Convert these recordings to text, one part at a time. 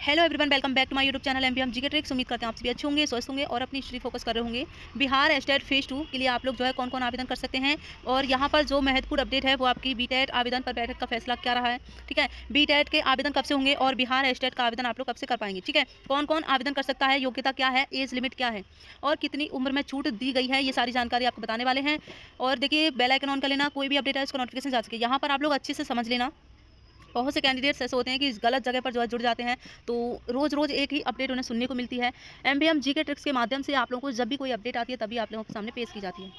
Hello everyone, welcome back to my YouTube channel MPM GK tricks. उम्मीद करते हैं आप सभी अच्छे होंगे, स्वस्थ होंगे और अपनी स्टडी फोकस कर रहे होंगे। बिहार एस्टेट फेज 2 के लिए आप लोग जो है कौन कौन आवेदन कर सकते हैं और यहाँ पर जो महत्वपूर्ण अपडेट है वो आपकी बीटेट आवेदन पर बैठक का फैसला क्या रहा है। ठीक है, बीटेट के आवेदन कब से होंगे और बिहार एस्टेट का आवेदन आप लोग कब से कर पाएंगे। ठीक है, कौन कौन आवेदन कर सकता है, योग्यता क्या है, एज लिमिट क्या है और कितनी उम्र में छूट दी गई है, ये सारी जानकारी आपको बताने वाले हैं। और देखिए, बेल आइकन ऑन कर लेना, कोई भी अपडेट है उसका नोटिफिकेशन जा सके। यहाँ पर आप लोग अच्छे से समझ लेना। बहुत से कैंडिडेट्स ऐसे होते हैं कि इस गलत जगह पर जो है जुड़ जाते हैं, तो रोज़ रोज़ एक ही अपडेट उन्हें सुनने को मिलती है। एमपीएम जीके ट्रिक्स के माध्यम से आप लोगों को जब भी कोई अपडेट आती है तभी आप लोगों के सामने पेश की जाती है।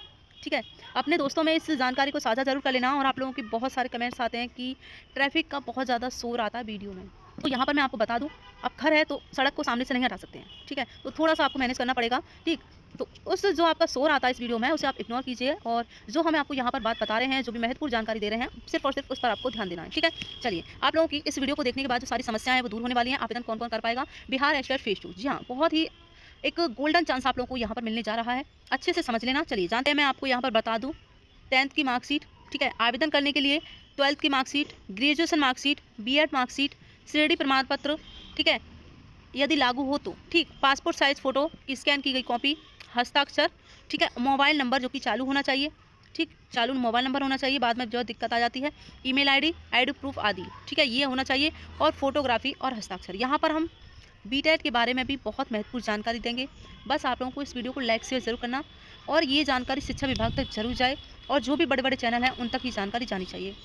ठीक है, अपने दोस्तों में इस जानकारी को साझा जरूर कर लेना। और आप लोगों के बहुत सारे कमेंट्स आते हैं कि ट्रैफिक का बहुत ज़्यादा शोर आता है वीडियो में, तो यहाँ पर मैं आपको बता दूँ, अब घर है तो सड़क को सामने से नहीं हटा सकते हैं। ठीक है, तो थोड़ा सा आपको मैनेज करना पड़ेगा। ठीक, तो उस जो आपका शोर आता है इस वीडियो में उसे आप इग्नोर कीजिए और जो हमें आपको यहाँ पर बात बता रहे हैं, जो भी महत्वपूर्ण जानकारी दे रहे हैं, सिर्फ और सिर्फ उस पर आपको ध्यान देना है। ठीक है, चलिए, आप लोगों की इस वीडियो को देखने के बाद जो सारी समस्याएं हैं वो दूर होने वाली हैं। आवेदन कौन कौन कर पाएगा बिहार एस्टेट फेज 2। जी हाँ, बहुत ही एक गोल्डन चांस आप लोगों को यहाँ पर मिलने जा रहा है, अच्छे से समझ लेना। चलिए जानते हैं, मैं आपको यहाँ पर बता दूँ 10th की मार्कशीट। ठीक है, आवेदन करने के लिए 12th की marksheet, graduation marksheet, BEd marksheet, श्रेणी प्रमाण पत्र, ठीक है, यदि लागू हो तो, ठीक, पासपोर्ट साइज फ़ोटो की स्कैन की गई कॉपी, हस्ताक्षर, ठीक है, मोबाइल नंबर जो कि चालू होना चाहिए। ठीक, चालू मोबाइल नंबर होना चाहिए, बाद में जो दिक्कत आ जाती है, ईमेल आईडी, आईडी प्रूफ आदि। ठीक है, ये होना चाहिए, और फोटोग्राफी और हस्ताक्षर। यहाँ पर हम बीटेट के बारे में भी बहुत महत्वपूर्ण जानकारी देंगे। बस आप लोगों को इस वीडियो को लाइक शेयर जरूर करना और ये जानकारी शिक्षा विभाग तक जरूर जाए और जो भी बड़े बड़े चैनल हैं उन तक ये जानकारी जानी चाहिए।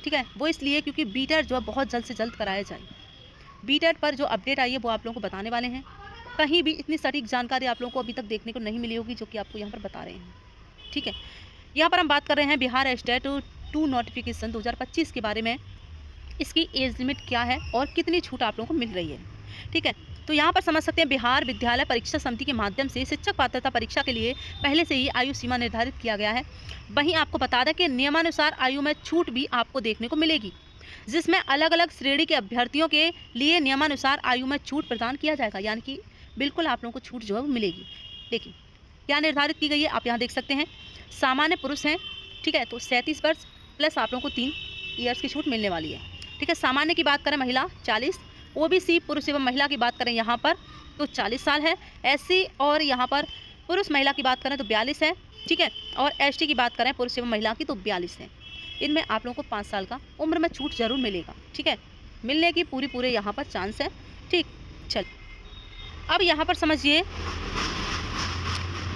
ठीक है, वो इसलिए क्योंकि बीटेट जो है बहुत जल्द से जल्द कराया जाए। बीटेट पर जो अपडेट आई है वो आप लोगों को बताने वाले हैं। कहीं भी इतनी सटीक जानकारी आप लोगों को अभी तक देखने को नहीं मिली होगी जो कि आपको यहाँ पर बता रहे हैं। ठीक है, यहाँ पर हम बात कर रहे हैं बिहार एस्टेट 2 नोटिफिकेशन 2025 के बारे में। इसकी एज लिमिट क्या है और कितनी छूट आप लोगों को मिल रही है। ठीक है, तो यहाँ पर समझ सकते हैं, बिहार विद्यालय परीक्षा समिति के माध्यम से शिक्षक पात्रता परीक्षा के लिए पहले से ही आयु सीमा निर्धारित किया गया है। वहीं आपको बता दें कि नियमानुसार आयु में छूट भी आपको देखने को मिलेगी, जिसमें अलग अलग श्रेणी के अभ्यर्थियों के लिए नियमानुसार आयु में छूट प्रदान किया जाएगा। यानी कि बिल्कुल आप लोगों को छूट जो है वो मिलेगी। लेकिन क्या निर्धारित की गई है आप यहाँ देख सकते हैं। सामान्य पुरुष हैं, ठीक है, तो 37 वर्ष प्लस आप लोगों को 3 ईयर्स की छूट मिलने वाली है। ठीक है, सामान्य की बात करें महिला 40, ओबीसी पुरुष एवं महिला की बात करें यहाँ पर तो 40 साल है, एससी और यहाँ पर पुरुष महिला की बात करें तो 42 है। ठीक है, और एसटी की बात करें पुरुष एवं महिला की तो 42 है। इनमें आप लोगों को 5 साल का उम्र में छूट जरूर मिलेगा। ठीक है, मिलने की पूरे यहाँ पर चांस है। ठीक, चल अब यहाँ पर समझिए,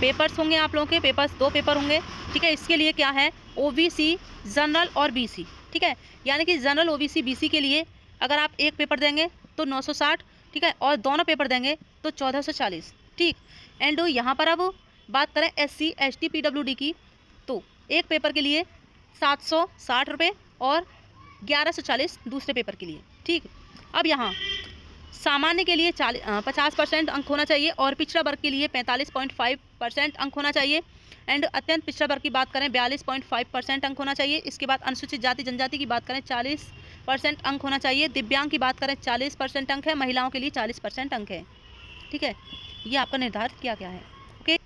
पेपर्स होंगे आप लोगों के, पेपर्स 2 पेपर होंगे। ठीक है, इसके लिए क्या है, ओबीसी, जनरल और बीसी। ठीक है, यानी कि जनरल, ओबीसी, बीसी के लिए अगर आप एक पेपर देंगे तो 960, ठीक है, और दोनों पेपर देंगे तो 1440। ठीक, एंड यहाँ पर अब बात करें एससी, एसटी, पीडब्ल्यूडी की, तो एक पेपर के लिए 760 रुपये और 1140 दूसरे पेपर के लिए। ठीक, अब यहाँ सामान्य के लिए 50% अंक होना चाहिए और पिछड़ा वर्ग के लिए 45.5% अंक होना चाहिए। एंड अत्यंत पिछड़ा वर्ग की बात करें 42.5% अंक होना चाहिए। इसके बाद अनुसूचित जाति जनजाति की बात करें 40% अंक होना चाहिए। दिव्यांग की बात करें 40% अंक है, महिलाओं के लिए 40% अंक है। ठीक है, ये आपका निर्धारित किया गया है। ओके,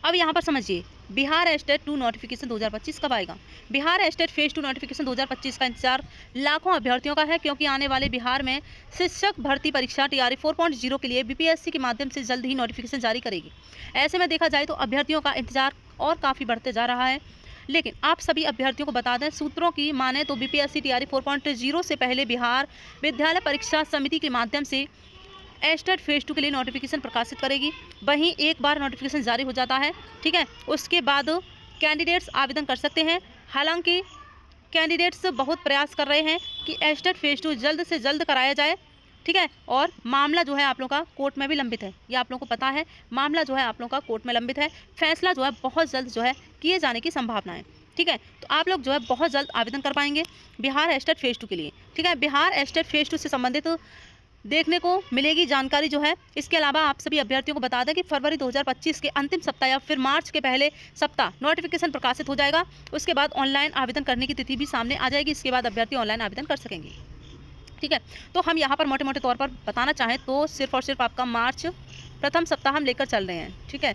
अब यहाँ पर समझिए, बिहार एस्टेट 2 नोटिफिकेशन 2025 कब आएगा। बिहार एस्टेट फेज 2 नोटिफिकेशन 2025 का इंतजार लाखों अभ्यर्थियों का है, क्योंकि आने वाले बिहार में शिक्षक भर्ती परीक्षा टीआरई 4.0 के लिए बीपीएससी के माध्यम से जल्द ही नोटिफिकेशन जारी करेगी। ऐसे में देखा जाए तो अभ्यर्थियों का इंतजार और काफ़ी बढ़ते जा रहा है। लेकिन आप सभी अभ्यर्थियों को बता दें, सूत्रों की माने तो बीपीएससी टीआरई 4.0 से पहले बिहार विद्यालय परीक्षा समिति के माध्यम से एस्टेट फेज 2 के लिए नोटिफिकेशन प्रकाशित करेगी। वहीं एक बार नोटिफिकेशन जारी हो जाता है, ठीक है, उसके बाद कैंडिडेट्स आवेदन कर सकते हैं। हालांकि कैंडिडेट्स बहुत प्रयास कर रहे हैं कि एस्टेट फेज 2 जल्द से जल्द कराया जाए। ठीक है, और मामला जो है आप लोगों का कोर्ट में भी लंबित है, ये आप लोगों को पता है। मामला जो है आप लोगों का कोर्ट में लंबित है, फैसला जो है बहुत जल्द जो है किए जाने की संभावना है। ठीक है, तो आप लोग जो है बहुत जल्द आवेदन कर पाएंगे बिहार एस्टेट फेज 2 के लिए। ठीक है, बिहार एस्टेट फेज 2 से संबंधित देखने को मिलेगी जानकारी जो है। इसके अलावा आप सभी अभ्यर्थियों को बता दें कि फरवरी 2025 के अंतिम सप्ताह या फिर मार्च के पहले सप्ताह नोटिफिकेशन प्रकाशित हो जाएगा। उसके बाद ऑनलाइन आवेदन करने की तिथि भी सामने आ जाएगी। इसके बाद अभ्यर्थी ऑनलाइन आवेदन कर सकेंगे। ठीक है, तो हम यहाँ पर मोटे मोटे तौर पर बताना चाहें तो सिर्फ और सिर्फ आपका मार्च प्रथम सप्ताह हम लेकर चल रहे हैं। ठीक है,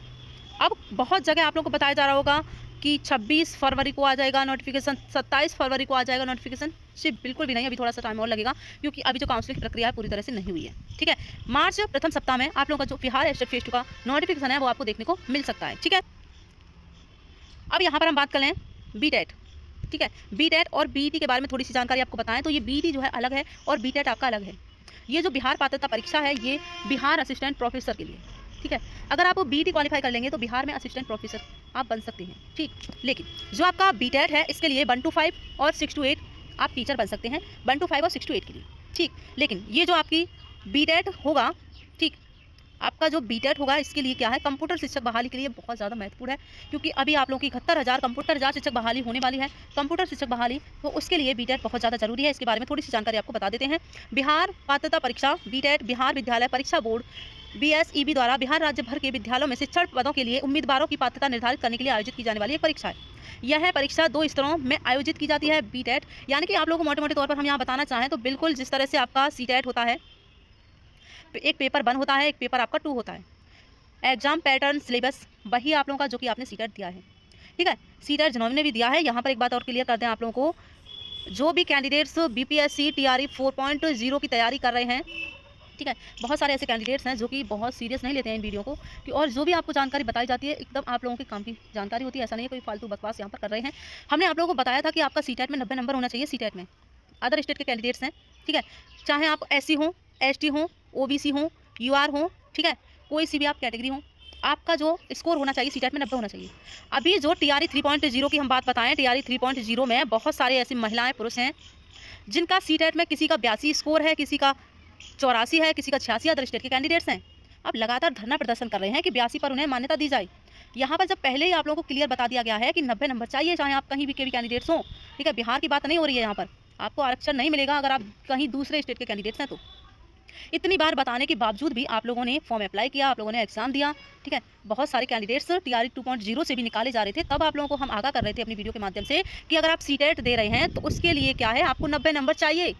अब बहुत जगह आप लोगों को बताया जा रहा होगा कि 26 फरवरी को आ जाएगा नोटिफिकेशन, 27 फरवरी को आ जाएगा नोटिफिकेशन, सिर्फ बिल्कुल भी नहीं, अभी थोड़ा सा टाइम और लगेगा क्योंकि अभी जो काउंसलिंग की प्रक्रिया है पूरी तरह से नहीं हुई है। ठीक है, मार्च प्रथम सप्ताह में आप लोगों का जो बिहार एस्टेट फेज 2 का नोटिफिकेशन है वो आपको देखने को मिल सकता है। ठीक है, अब यहाँ पर हम बात कर लें बीटेट। ठीक है, बीटेट और बीईटी के बारे में थोड़ी सी जानकारी आपको बताएं तो ये बीईटी जो है अलग है और बीटेट आपका अलग है। ये जो बिहार पात्रता परीक्षा है ये बिहार असिस्टेंट प्रोफेसर के लिए। ठीक है, अगर आप बीईटी क्वालिफाई कर लेंगे तो बिहार में असिस्टेंट प्रोफेसर आप बन सकते हैं। ठीक, लेकिन जो आपका बीटेट है इसके लिए 1 to 5 और 6 to 8 आप टीचर बन सकते हैं, 1 to 5 और 6 to 8 के लिए। ठीक, लेकिन ये जो आपकी बीटेट होगा, ठीक, आपका जो बीटेट होगा इसके लिए क्या है, कंप्यूटर शिक्षक बहाली के लिए बहुत ज़्यादा महत्वपूर्ण है क्योंकि अभी आप लोगों की 71,000 कंप्यूटर शिक्षक बहाली होने वाली है, कंप्यूटर शिक्षक बहाली, तो उसके लिए बीटेट बहुत ज़्यादा जरूरी है। इसके बारे में थोड़ी सी जानकारी आपको बता देते हैं। बिहार पात्रता परीक्षा बीटेट बिहार विद्यालय परीक्षा बोर्ड BSEB द्वारा बिहार राज्य भर के विद्यालयों में शिक्षण पदों के लिए उम्मीदवारों की पात्रता निर्धारित करने के लिए आयोजित की जाने वाली एक परीक्षा है। यह परीक्षा 2 स्तरों में आयोजित की जाती है। बीटेट यानी कि आप लोगों को मोटे मोटे तौर पर हम यहाँ बताना चाहें तो बिल्कुल जिस तरह से आपका सीटेट होता है, एक पेपर 1 होता है, एक पेपर आपका 2 होता है। एग्जाम पैटर्न सिलेबस वही आप लोगों का जो कि आपने सीटेट दिया है। ठीक है, सीटेट जिन्होंने भी दिया है, यहाँ पर एक बात और क्लियर कर दें आप लोगों को, जो भी कैंडिडेट्स BPSC TRE 4.0 की तैयारी कर रहे हैं, ठीक है, बहुत सारे ऐसे कैंडिडेट्स हैं जो कि बहुत सीरियस नहीं लेते हैं इन वीडियो को कि, और जो भी आपको जानकारी बताई जाती है एकदम आप लोगों के काम की जानकारी होती है, ऐसा नहीं है कोई फालतू बकवास यहाँ पर कर रहे हैं। हमने आप लोगों को बताया था कि आपका सीटेट में 90 नंबर होना चाहिए। सीटेट में अदर स्टेट के कैंडिडेट्स हैं, ठीक है, चाहे आप SC हो, ST हो, OBC हो, UR हो, ठीक है, कोई सी भी आप कैटेगरी हो, आपका जो स्कोर होना चाहिए सीटेट में 90 होना चाहिए। अभी जो TRE 3.0 की हम बात बताएं, TRE 3.0 में बहुत सारे ऐसी महिलाएं पुरुष हैं जिनका सीटेट में किसी का 82 स्कोर है, किसी का 84 है, किसी का 86, अदर स्टेट के कैंडिडेट्स हैं। अब लगातार धरना प्रदर्शन कर रहे हैं कि 82 पर उन्हें मान्यता दी जाए। यहाँ पर जब पहले ही आप लोगों को क्लियर बता दिया गया है कि 90 नंबर चाहिए, चाहे आप कहीं भी के भी कैंडिडेट्स हों। ठीक है, बिहार की बात नहीं हो रही है, यहाँ पर आपको आरक्षण नहीं मिलेगा अगर आप कहीं दूसरे स्टेट के कैंडिडेट्स हैं तो। इतनी बार बताने के बावजूद भी आप लोगों ने फॉर्म अप्लाई किया, आप लोगों ने एग्जाम दिया। ठीक है, बहुत सारे कैंडिडेट्स TRE 2.0 से भी निकाले जा रहे थे, तब आप लोगों को हम आगाह कर रहे थे अपनी वीडियो के माध्यम से कि अगर आप सीटेट दे रहे हैं तो उसके लिए क्या है, आपको 90 नंबर चाहिए।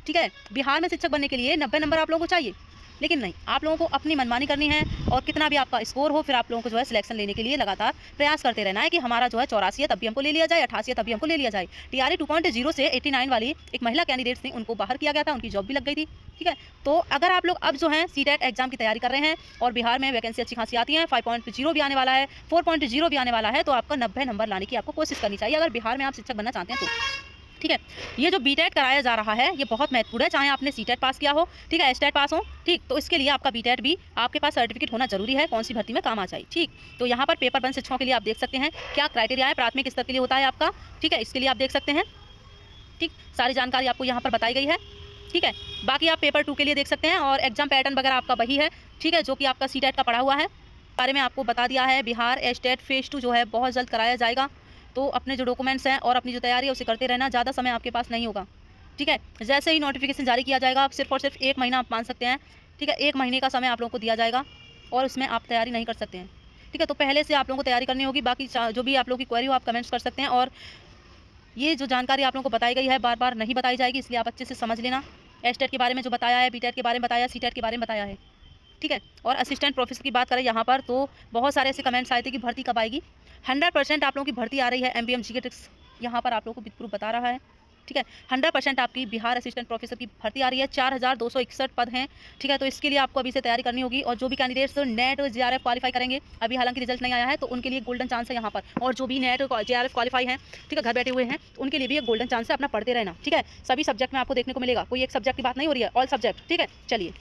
ठीक है, बिहार में शिक्षक बनने के लिए 90 नंबर आप लोगों को चाहिए, लेकिन नहीं, आप लोगों को अपनी मनमानी करनी है और कितना भी आपका स्कोर हो फिर आप लोगों को जो है सिलेक्शन लेने के लिए लगातार प्रयास करते रहना है कि हमारा जो है 84 है तब भी हमको ले लिया जाए, 88 है तब भी हमको ले लिया जाए। TRE 2.0 से 89 वाली एक महिला कैंडिडेट्स थी, उनको बाहर किया गया था, उनकी जॉब भी लग गई थी। ठीक है, तो अगर आप लोग अब जो है सीटेट एग्जाम की तैयारी कर रहे हैं और बिहार में वैकेंसी अच्छी खासी आती है, 5.0 भी आने वाला है, 4.0 भी आने वाला है, तो आपका 90 नंबर लाने की आपको कोशिश करनी चाहिए अगर बिहार में आप शिक्षक बनना चाहते हैं तो। ठीक है, ये जो बीटेट कराया जा रहा है ये बहुत महत्वपूर्ण है, चाहे आपने सीटेट पास किया हो, ठीक है, एस्टेट पास हो, ठीक, तो इसके लिए आपका बीटेट भी आपके पास सर्टिफिकेट होना जरूरी है, कौन सी भर्ती में काम आ जाए। ठीक, तो यहाँ पर पेपर 1 शिक्षकों के लिए आप देख सकते हैं क्या क्राइटेरिया है, प्राथमिक स्तर के लिए होता है आपका। ठीक है, इसके लिए आप देख सकते हैं। ठीक, सारी जानकारी आपको यहाँ पर बताई गई है। ठीक है, बाकी आप पेपर 2 के लिए देख सकते हैं और एग्जाम पैटर्न वगैरह आपका वही है। ठीक है, जो कि आपका सीटेट का पढ़ा हुआ है, बारे में आपको बता दिया है। बिहार एस्टेट फेज 2 जो है बहुत जल्द कराया जाएगा, तो अपने जो डॉक्यूमेंट्स हैं और अपनी जो तैयारी है उसे करते रहना, ज़्यादा समय आपके पास नहीं होगा। ठीक है, जैसे ही नोटिफिकेशन जारी किया जाएगा, आप सिर्फ और सिर्फ 1 महीना आप मान सकते हैं। ठीक है, 1 महीने का समय आप लोगों को दिया जाएगा और उसमें आप तैयारी नहीं कर सकते हैं। ठीक है, तो पहले से आप लोगों को तैयारी करनी होगी। बाकी जो भी आप लोगों की क्वेरी हो आप कमेंट्स कर सकते हैं और ये जो जानकारी आप लोगों को बताई गई है बार बार नहीं बताई जाएगी, इसलिए आप अच्छे से समझ लेना। एस्टेट के बारे में जो बताया है, बीटेट के बारे में बताया, सीटेट के बारे में बताया है। ठीक है, और असिस्टेंट प्रोफेसर की बात करें यहाँ पर तो बहुत सारे ऐसे कमेंट्स आए थे कि भर्ती कब आएगी। 100% आप लोगों की भर्ती आ रही है। MBM GK ट्रिक्स यहाँ पर आप लोगों को प्रूफ बता रहा है। ठीक है, 100% आपकी बिहार असिस्टेंट प्रोफेसर की भर्ती आ रही है। 4261 पद हैं। ठीक है, तो इसके लिए आपको अभी से तैयारी करनी होगी और जो भी कैंडिडेट्स नेट और JRF क्वालिफाई करेंगे, अभी हालांकि रिजल्ट नहीं आया है, तो उनके लिए गोल्डन चांस है यहाँ पर। और जो भी नेट JRF क्वालिफाई हैं, ठीक है, घर बैठे हुए हैं, तो उनके लिए भी एक गोल्डन चांस है, अपना पढ़ते रहना। ठीक है, सभी सब्जेक्ट में आपको देखने को मिलेगा, कोई एक सब्जेक्ट की बात नहीं हो रही है, ऑल सब्जेक्ट। ठीक है, चलिए।